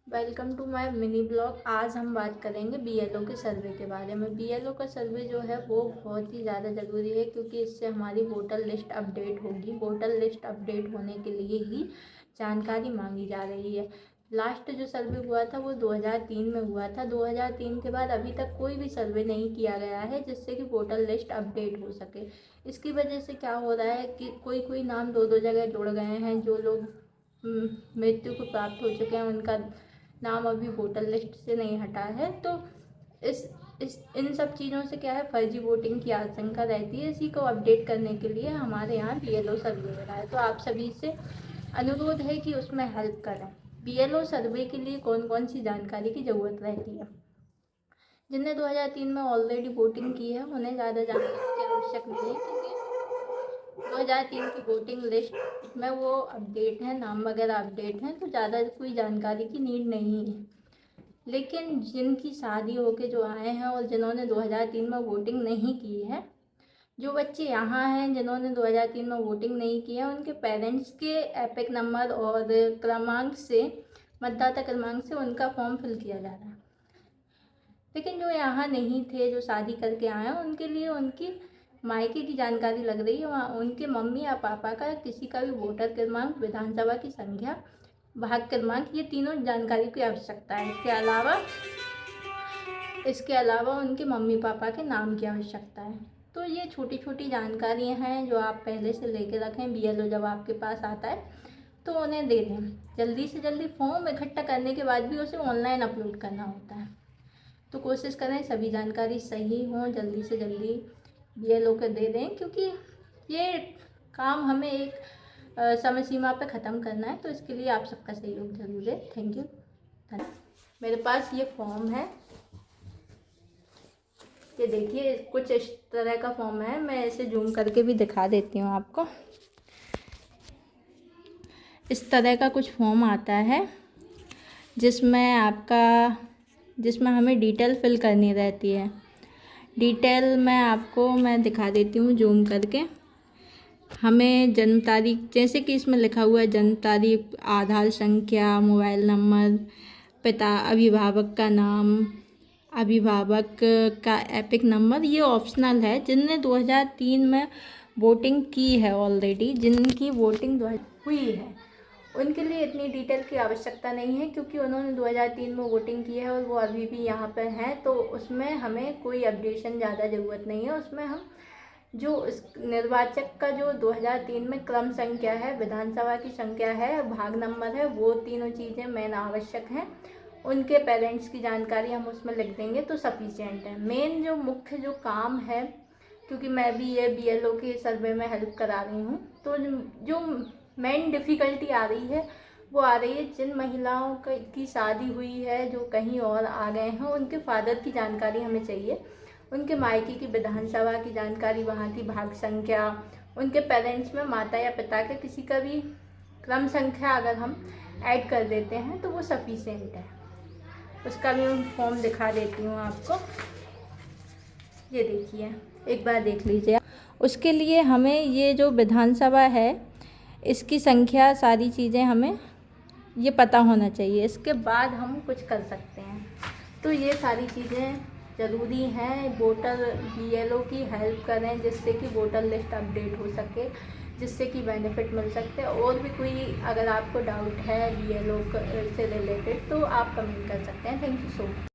Welcome to my mini blog. आज हम बात करेंगे बीएलओ के सर्वे के बारे में। बीएलओ का सर्वे जो है वो बहुत ही ज़्यादा ज़रूरी है, क्योंकि इससे हमारी वोटर लिस्ट अपडेट होगी। वोटर लिस्ट अपडेट होने के लिए ही जानकारी मांगी जा रही है। लास्ट जो सर्वे हुआ था वो 2003 में हुआ था। 2003 के बाद अभी तक कोई भी सर्वे नहीं किया गया है जिससे कि वोटर लिस्ट अपडेट हो सके। इसकी वजह से क्या हो रहा है कि कोई कोई नाम दो जगह जुड़ गए हैं। जो लोग मृत्यु को प्राप्त हो चुके हैं उनका नाम अभी वोटर लिस्ट से नहीं हटा है। तो इस इन सब चीज़ों से क्या है, फर्जी वोटिंग की आशंका रहती है। इसी को अपडेट करने के लिए हमारे यहाँ बीएलओ सर्वे हो रहा है। तो आप सभी से अनुरोध है कि उसमें हेल्प करें। बीएलओ सर्वे के लिए कौन कौन सी जानकारी की ज़रूरत रहती है। जिनने 2003 में ऑलरेडी वोटिंग की है उन्हें ज़्यादा जानकारी की आवश्यक नहीं है, क्योंकि 2003 की वोटिंग लिस्ट में वो अपडेट है, नाम वगैरह अपडेट हैं, तो ज़्यादा कोई जानकारी की नीड नहीं है। लेकिन जिनकी शादी होके जो आए हैं और जिन्होंने 2003 में वोटिंग नहीं की है, जो बच्चे यहाँ हैं जिन्होंने 2003 में वोटिंग नहीं की है, उनके पेरेंट्स के एपिक नंबर और क्रमांक से, मतदाता क्रमांक से उनका फॉर्म फिल किया जा रहा है। लेकिन जो यहाँ नहीं थे, जो शादी करके आए हैं, उनके लिए उनकी मायके की जानकारी लग रही है। वहाँ उनके मम्मी या पापा का किसी का भी वोटर क्रमांक, विधानसभा की संख्या, भाग क्रमांक, ये तीनों जानकारी की आवश्यकता है। इसके अलावा उनके मम्मी पापा के नाम की आवश्यकता है। तो ये छोटी छोटी जानकारियाँ हैं जो आप पहले से लेके रखें। बीएलओ जब आपके पास आता है तो उन्हें दे दें। जल्दी से जल्दी फॉर्म इकट्ठा करने के बाद भी उसे ऑनलाइन अपलोड करना होता है। तो कोशिश करें सभी जानकारी सही हों, जल्दी से जल्दी बीएलओ को दे दें, क्योंकि ये काम हमें एक समय सीमा पे ख़त्म करना है। तो इसके लिए आप सबका सहयोग जरूर है। Thank you. मेरे पास ये फॉर्म है, ये देखिए कुछ इस तरह का फॉर्म है। मैं इसे जूम करके भी दिखा देती हूँ आपको। इस तरह का कुछ फॉर्म आता है जिसमें हमें डिटेल फिल करनी रहती है। डिटेल मैं दिखा देती हूँ जूम करके। हमें जन्म तारीख, जैसे कि इसमें लिखा हुआ है जन्म तारीख, आधार संख्या, मोबाइल नंबर, पिता अभिभावक का नाम, अभिभावक का एपिक नंबर, ये ऑप्शनल है। जिनने 2003 में वोटिंग की है ऑलरेडी, जिनकी वोटिंग हुई है, उनके लिए इतनी डिटेल की आवश्यकता नहीं है, क्योंकि उन्होंने 2003 में वोटिंग की है और वो अभी भी यहाँ पर हैं। तो उसमें हमें कोई अपडेशन ज़्यादा ज़रूरत नहीं है। उसमें हम जो निर्वाचक का जो 2003 में क्रम संख्या है, विधानसभा की संख्या है, भाग नंबर है, वो तीनों चीज़ें मेन आवश्यक हैं। उनके पेरेंट्स की जानकारी हम उसमें लिख देंगे तो सफिशिएंट है। मेन जो मुख्य जो काम है, क्योंकि मैं भी ये बीएलओ के सर्वे में हेल्प करा रही हूँ, तो जो मेन डिफ़िकल्टी आ रही है वो आ रही है जिन महिलाओं की शादी हुई है, जो कहीं और आ गए हैं, उनके फादर की जानकारी हमें चाहिए। उनके मायके की विधानसभा की जानकारी, वहाँ की भाग संख्या, उनके पेरेंट्स में माता या पिता के किसी का भी क्रम संख्या अगर हम ऐड कर देते हैं तो वो सफिशिएंट है। उसका भी मैं फॉर्म दिखा देती हूँ आपको। ये देखिए, एक बार देख लीजिए। उसके लिए हमें ये जो विधानसभा है, इसकी संख्या, सारी चीज़ें हमें ये पता होना चाहिए। इसके बाद हम कुछ कर सकते हैं। तो ये सारी चीज़ें ज़रूरी हैं। वोटर बीएलओ की हेल्प करें जिससे कि वोटर लिस्ट अपडेट हो सके, जिससे कि बेनिफिट मिल सकते हैं। और भी कोई अगर आपको डाउट है बीएलओ से रिलेटेड तो आप कमेंट कर सकते हैं। Thank you so much.